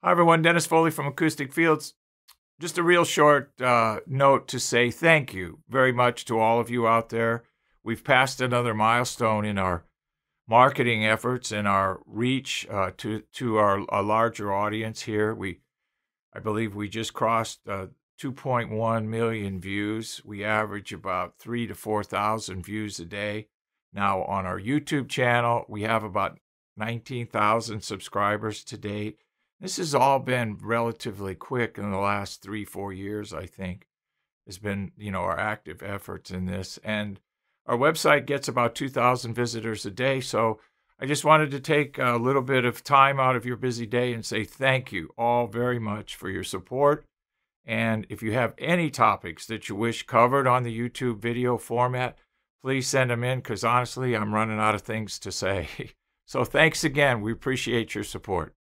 Hi, everyone. Dennis Foley from Acoustic Fields. Just a real short note to say thank you very much to all of you out there. We've passed another milestone in our marketing efforts and our reach to a larger audience here. I believe we just crossed 2.1 million views. We average about 3,000 to 4,000 views a day. Now on our YouTube channel, we have about 19,000 subscribers to date. This has all been relatively quick in the last 3-4 years, I think, has been, our active efforts in this. And our website gets about 2,000 visitors a day. So I just wanted to take a little bit of time out of your busy day and say thank you all very much for your support. And if you have any topics that you wish covered on the YouTube video format, please send them in because honestly, I'm running out of things to say. So thanks again. We appreciate your support.